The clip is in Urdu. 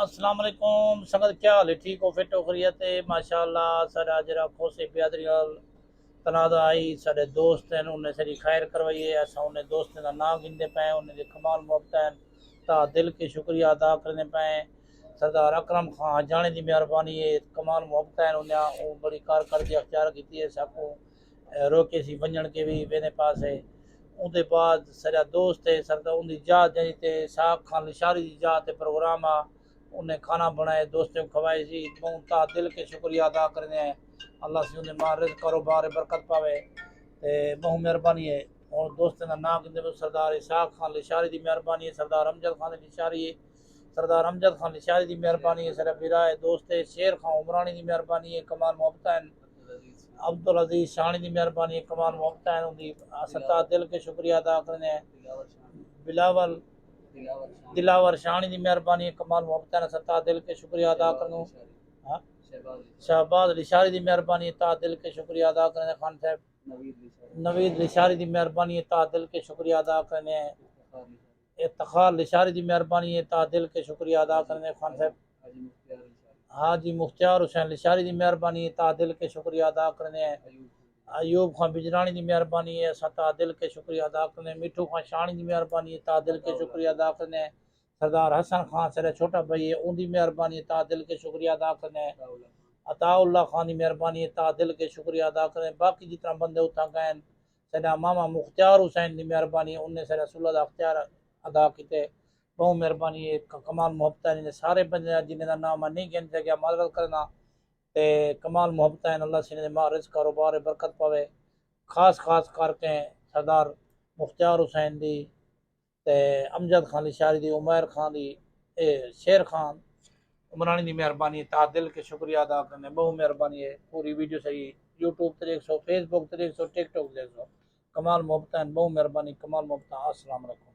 السلام علیکم سنگت کیا حال ہے؟ ٹھیک ہو؟ فٹ ہو؟ خیریت ہے؟ ماشاءاللہ سارا جرا خوشی بیادری نال تنازع آئی سارے دوست ہیں انہیں ساری خیر کروائی ہے اسا انہیں دوستوں کا نام گنتے پے انہیں دے کمال محبت ہیں تا دل کے شکریہ ادا کرنے پے سردار اکرم خان جانے دی مہربانی ہے کمال محبت ہیں انہیں بڑی کارکردگی اختیار کی ہے ساکو روکے سی ونجن کے بھی میرے پاس ہے ان دے بعد سارا دوست ہے سردار ان دی جات جی تے ساگ خان لشاری دی جات پروگرام آ انہیں کھانا بنائے دوستوں کو کھوائے سی تا دل کے شکریہ ادا کرنے ہیں اللہ سے انہیں مال رزق کاروبار برکت پاوے تے بہت مہربانی ہے اور دوستوں کا نام کہتے ہیں سردار اسحاق خان لشاری دی مہربانی ہے سردار امجد خان لشاری ہے سردار امجد خان لشاری دی مہربانی ہے سر میرا ہے دوست ہے شیر خان عمرانی دی مہربانی ہے کمال محبت ہے عبدالعزیز شانی دی مہربانی ہے کمال محبت ہے ان دی ستا دل کے شکریہ ادا کرنے ہیں بلاول دلاور شانی دی مہربانی ہے کمال محبت ہے ستا دل کے شکریہ ادا کرنو شہباز لشاری دی مہربانی ہے تا دل کے شکریہ ادا کرنے خان صاحب نوید لشاری دی مہربانی ہے تا دل کے شکریہ ادا کرنے افتخار لشاری دی مہربانی ہے تا دل کے شکریہ ادا کرنے خان صاحب حاجی مختار حسین لشاری دی مہربانی ہے تا دل کے شکریہ ادا کرنے ایوب خان بجرانی دی مہربانی ہے ستا دل کے شکریہ ادا کرنے میٹھو خان شانی دی مہربانی ہے تا دل کے شکریہ ادا کرنے سردار حسن خان سر چھوٹا بھائی ہے ان دی مہربانی ہے تا دل کے شکریہ ادا کرنے عطا اللہ خان دی مہربانی ہے تا دل کے شکریہ ادا کرنے باقی جتنا بندے اتنا گئے سڈا ماما مختار حسین دی مہربانی ہے انہیں سر رسول اللہ اختیار ادا کیتے بہت مہربانی ہے کمال محبت ہے سارے بندے جنہیں کا نام نہیں گن سکیا معذرت کرنا تے کمال محبت ہے اللہ سے ماں رزق کاروبار برکت پاوے خاص کر کے سردار مختار حسین دی تے امجد خان لشاری دی عمیر خان دی شیر خان عمرانی دی مہربانی تا دل کے شکریہ ادا کرنے بہت مہربانی ہے پوری ویڈیو صحیح یوٹیوب تے دیکھ سو فیس بک تے دیکھ سو ٹک ٹاک دیکھ سو کمال محبت ہے بہت مہربانی کمال محبت السلام علیکم